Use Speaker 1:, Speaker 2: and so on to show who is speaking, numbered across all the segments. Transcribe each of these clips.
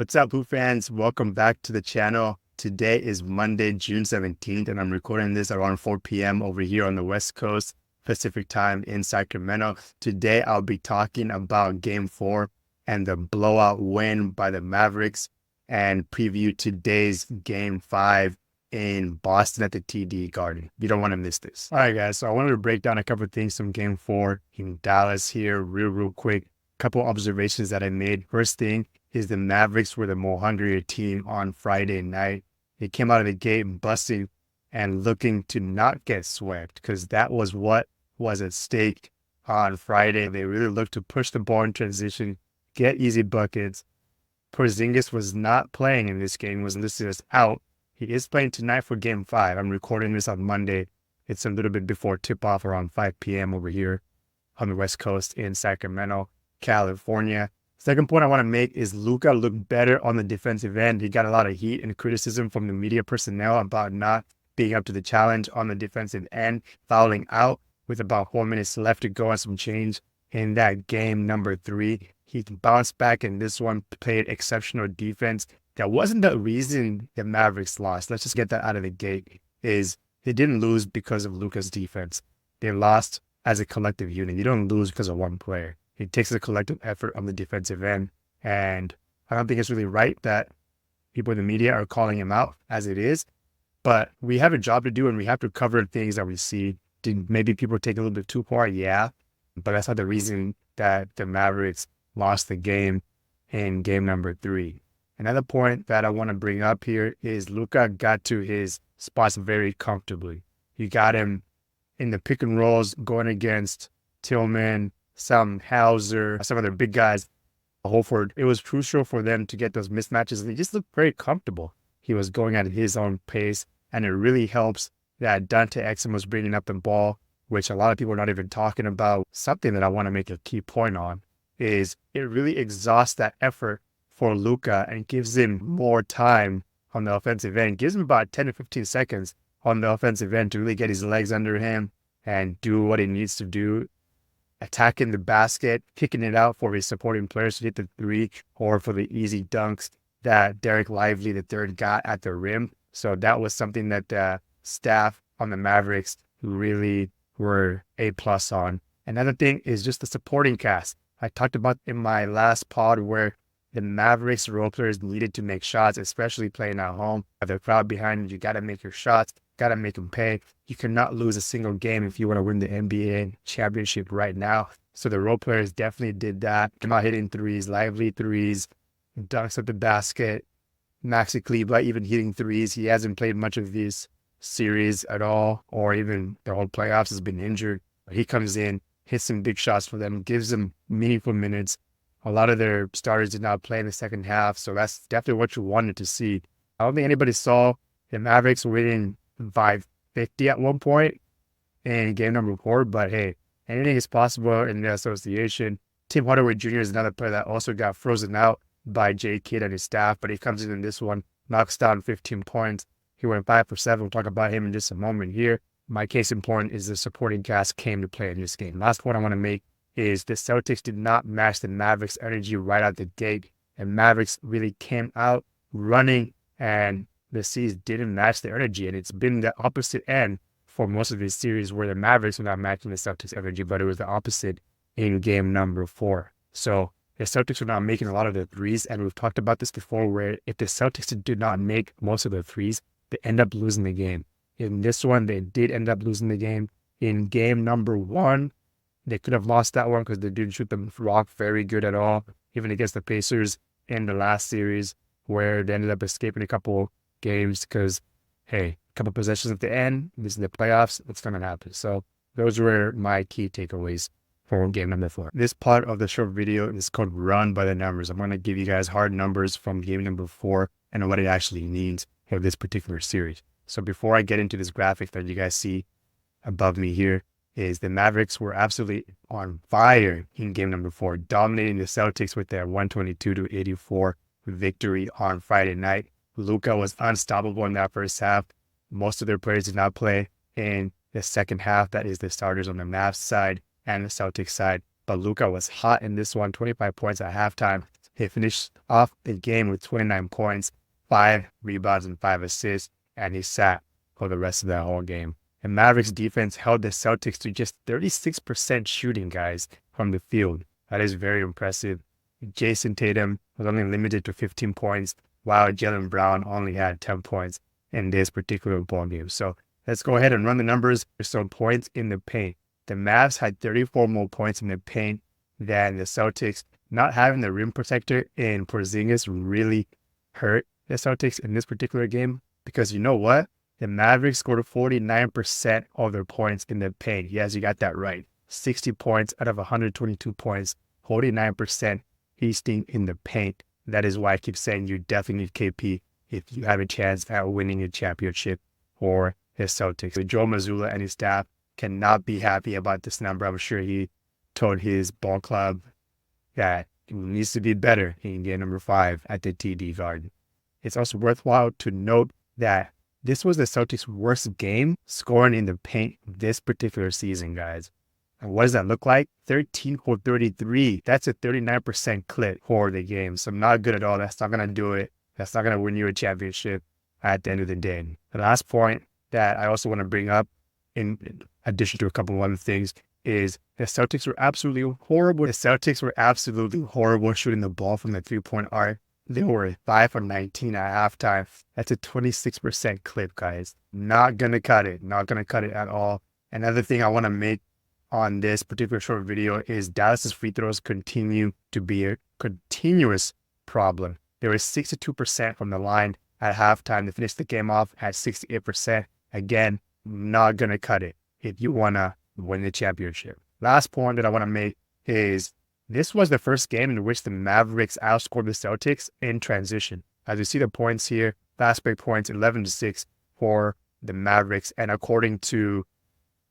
Speaker 1: What's up, Hoop fans? Welcome back to the channel. Today is Monday, June 17th, and I'm recording this around 4 p.m. over here on the West Coast Pacific time in Sacramento. Today, I'll be talking about Game 4 and the blowout win by the Mavericks and preview today's Game 5 in Boston at the TD Garden. You don't want to miss this. All right, guys, so I wanted to break down a couple of things from Game 4 in Dallas here real quick. Couple observations that I made. First thing is the Mavericks were the more hungrier team on Friday night. They came out of the gate busting and looking to not get swept because that was what was at stake on Friday. They really looked to push the ball in transition, get easy buckets. Porzingis was not playing in this game, was listed as out. He is playing tonight for Game 5. I'm recording this on Monday. It's a little bit before tip-off around 5 p.m. over here on the West Coast in Sacramento, California. Second point I want to make is Luka looked better on the defensive end. He got a lot of heat and criticism from the media personnel about not being up to the challenge on the defensive end, fouling out with about 4 minutes left to go and some change in that game number 3. He bounced back in this one, played exceptional defense. That wasn't the reason the Mavericks lost. Let's just get that out of the gate. Is they didn't lose because of Luka's defense. They lost as a collective unit. You don't lose because of one player. It takes a collective effort on the defensive end. And I don't think it's really right that people in the media are calling him out as it is. But we have a job to do and we have to cover things that we see. Did maybe people take a little bit too far? Yeah. But that's not the reason that the Mavericks lost the game in game number 3. Another point that I want to bring up here is Luka got to his spots very comfortably. You got him in the pick and rolls going against Tillman, some Hauser, some other big guys, Holford. It was crucial for them to get those mismatches. And he just looked very comfortable. He was going at his own pace, and it really helps that Dante Exum was bringing up the ball, which a lot of people are not even talking about. Something that I want to make a key point on is it really exhausts that effort for Luka and gives him more time on the offensive end. Gives him about 10 to 15 seconds on the offensive end to really get his legs under him and do what he needs to do. Attacking the basket, kicking it out for his supporting players to hit the 3 or for the easy dunks that Derek Lively III got at the rim. So that was something that the staff on the Mavericks really were A+ on. Another thing is just the supporting cast. I talked about in my last pod where the Mavericks role players needed to make shots, especially playing at home. The crowd behind you, you got to make your shots, got to make them pay. You cannot lose a single game if you want to win the NBA championship right now. So the role players definitely did that. Came out hitting threes, lively threes, dunks at the basket. Maxi Kleber even hitting threes. He hasn't played much of this series at all, or even the whole playoffs, has been injured. But he comes in, hits some big shots for them, gives them meaningful minutes. A lot of their starters did not play in the second half, so that's definitely what you wanted to see. I don't think anybody saw the Mavericks winning 550 at one point in game number 4, but hey, anything is possible in the association. Tim Hardaway Jr. is another player that also got frozen out by Jay Kidd and his staff, but he comes in this one, knocks down 15 points. He went 5 for 7. We'll talk about him in just a moment here. My case in point is the supporting cast came to play in this game. Last point I want to make is the Celtics did not match the Mavericks' energy right out the gate, and Mavericks really came out running, and the C's didn't match the energy, and it's been the opposite end for most of this series where the Mavericks were not matching the Celtics' energy, but it was the opposite in game number 4. So the Celtics were not making a lot of the threes, and we've talked about this before where if the Celtics did not make most of the threes, they end up losing the game. In this one, they did end up losing the game. In game number 1, they could have lost that one because they didn't shoot the rock very good at all, even against the Pacers in the last series where they ended up escaping a couple games because, hey, a couple possessions at the end, this is the playoffs, it's going to happen. So those were my key takeaways for game number 4. This part of the short video is called Run by the Numbers. I'm going to give you guys hard numbers from game number 4 and what it actually means for this particular series. So before I get into this graphic that you guys see above me here, is the Mavericks were absolutely on fire in game number 4, dominating the Celtics with their 122-84 victory on Friday night. Luka was unstoppable in that first half. Most of their players did not play in the second half. That is the starters on the Mavs side and the Celtics side. But Luka was hot in this one, 25 points at halftime, He finished off the game with 29 points, 5 rebounds, and 5 assists, and he sat for the rest of that whole game. And Mavericks defense held the Celtics to just 36% shooting, guys, from the field. That is very impressive. Jason Tatum was only limited to 15 points, while Jaylen Brown only had 10 points in this particular ball game. So let's go ahead and run the numbers. So points in the paint. The Mavs had 34 more points in the paint than the Celtics. Not having the rim protector in Porzingis really hurt the Celtics in this particular game, because you know what? The Mavericks scored 49% of their points in the paint. Yes, you got that right. 60 points out of 122 points, 49% feasting in the paint. That is why I keep saying you definitely need KP if you have a chance at winning a championship for the Celtics. So Joe Mazzulla and his staff cannot be happy about this number. I'm sure he told his ball club that it needs to be better in game number 5 at the TD Garden. It's also worthwhile to note that this was the Celtics' worst game scoring in the paint this particular season, guys. And what does that look like? 13 for 33. That's a 39% clip for the game. So not good at all. That's not going to do it. That's not going to win you a championship at the end of the day. The last point that I also want to bring up, in addition to a couple of other things, is the Celtics were absolutely horrible. The Celtics were absolutely horrible shooting the ball from the three-point arc. They were 5 for 19 at halftime. That's a 26% clip, guys. Not going to cut it. Not going to cut it at all. Another thing I want to make on this particular short video is Dallas's free throws continue to be a continuous problem. They were 62% from the line at halftime. They finished the game off at 68%. Again, not going to cut it if you want to win the championship. Last point that I want to make is this was the first game in which the Mavericks outscored the Celtics in transition. As you see the points here, fast break points 11-6 for the Mavericks. And according to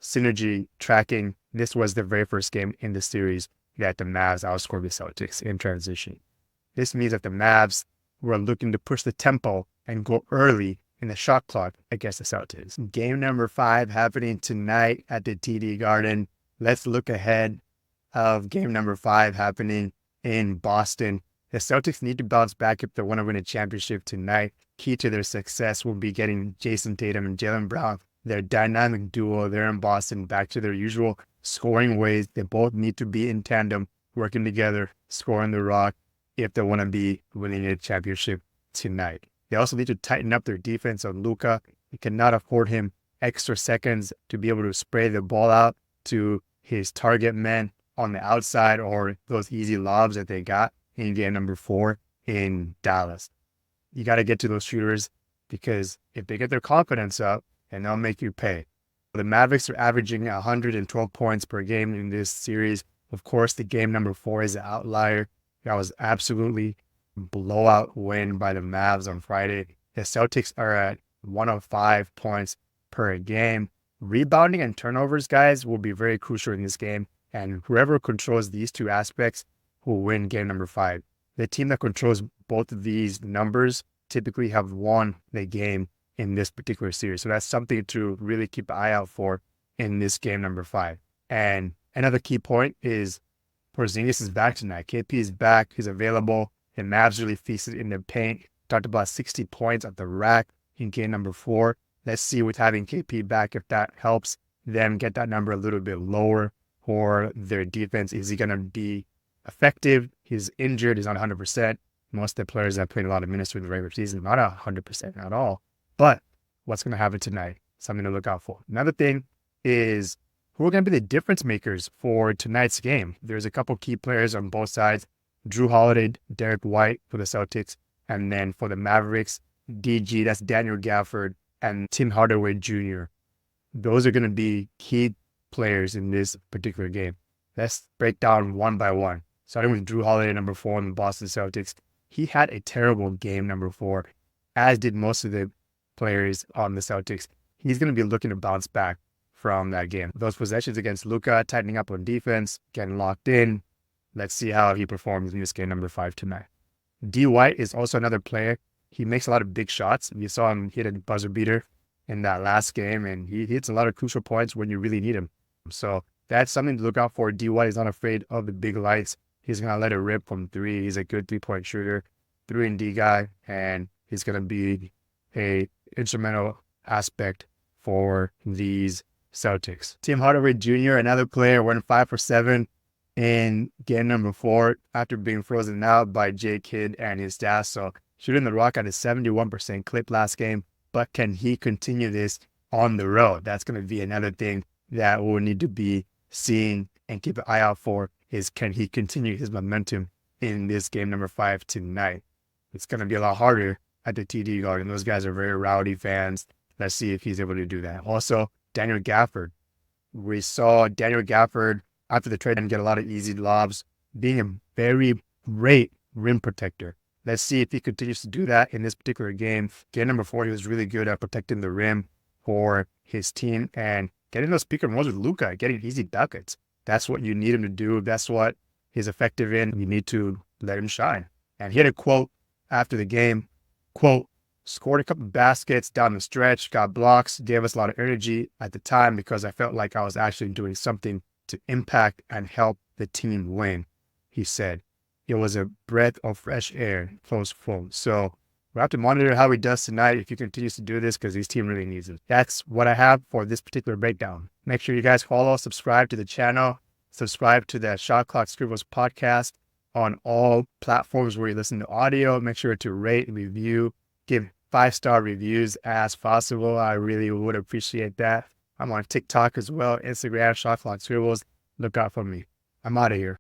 Speaker 1: Synergy tracking, this was the very first game in the series that the Mavs outscored the Celtics in transition. This means that the Mavs were looking to push the tempo and go early in the shot clock against the Celtics. Game number 5 happening tonight at the TD Garden. Let's look ahead of game number 5 happening in Boston. The Celtics need to bounce back if they want to win a championship tonight. Key to their success will be getting Jason Tatum and Jaylen Brown, their dynamic duo there in Boston, back to their usual scoring ways. They both need to be in tandem, working together, scoring the rock if they want to be winning a championship tonight. They also need to tighten up their defense on Luka. You cannot afford him extra seconds to be able to spray the ball out to his target men on the outside or those easy lobs that they got in game number 4 in Dallas. You got to get to those shooters, because if they get their confidence up, and they'll make you pay. The Mavericks are averaging 112 points per game in this series. Of course, the game number 4 is an outlier. That was absolutely blowout win by the Mavs on Friday. The Celtics are at 105 points per game. Rebounding and turnovers, guys, will be very crucial in this game. And whoever controls these two aspects will win game number 5. The team that controls both of these numbers typically have won the game in this particular series. So that's something to really keep an eye out for in this game number 5. And another key point is Porzingis is back tonight. KP is back. He's available. The Mavs really feasted in the paint. Talked about 60 points at the rack in game number 4. Let's see with having KP back if that helps them get that number a little bit lower for their defense. Is he going to be effective? He's injured. He's not 100%. Most of the players that played a lot of minutes during the regular season, not 100% at all. But what's going to happen tonight? Something to look out for. Another thing is who are going to be the difference makers for tonight's game. There's a couple key players on both sides. Drew Holiday, Derek White for the Celtics. And then for the Mavericks, DG, that's Daniel Gafford, and Tim Hardaway Jr. Those are going to be key players in this particular game. Let's break down one by one. Starting with Drew Holiday, number 4 in the Boston Celtics. He had a terrible game, number 4, as did most of the players on the Celtics. He's going to be looking to bounce back from that game. Those possessions against Luka, tightening up on defense, getting locked in. Let's see how he performs in this game number 5 tonight. D. White is also another player. He makes a lot of big shots. You saw him hit a buzzer beater in that last game, and he hits a lot of crucial points when you really need him. So that's something to look out for. D. White is not afraid of the big lights. he's going to let it rip from three. He's a good 3-point shooter, 3-and-D guy, and he's going to be a instrumental aspect for these Celtics. Tim Hardaway Jr., another player, went 5 for 7 in game number 4 after being frozen out by Jay Kidd and his dad. So shooting the rock at a 71% clip last game, but can he continue this on the road? That's going to be another thing that we'll need to be seeing and keep an eye out for, is can he continue his momentum in this game number 5 tonight? It's going to be a lot harder at the TD Garden. Those guys are very rowdy fans. Let's see if he's able to do that. Also, Daniel Gafford. We saw Daniel Gafford after the trade and get a lot of easy lobs, being a very great rim protector. Let's see if he continues to do that in this particular game. Game number 4, he was really good at protecting the rim for his team and getting those pick and rolls with Luka, getting easy buckets. That's what you need him to do. That's what he's effective in. You need to let him shine. And he had a quote after the game, quote, "Scored a couple of baskets down the stretch, got blocks, gave us a lot of energy at the time because I felt like I was actually doing something to impact and help the team win," he said. It was a breath of fresh air, close quote. So we'll have to monitor how he does tonight if he continues to do this, because his team really needs it. That's what I have for this particular breakdown. Make sure you guys follow, subscribe to the channel, subscribe to the Shot Clock Scribbles podcast on all platforms where you listen to audio. Make sure to rate and review, give 5-star reviews as possible. I really would appreciate that. I'm on TikTok as well, Instagram, Shot Clock Scribbles. Look out for me. I'm out of here.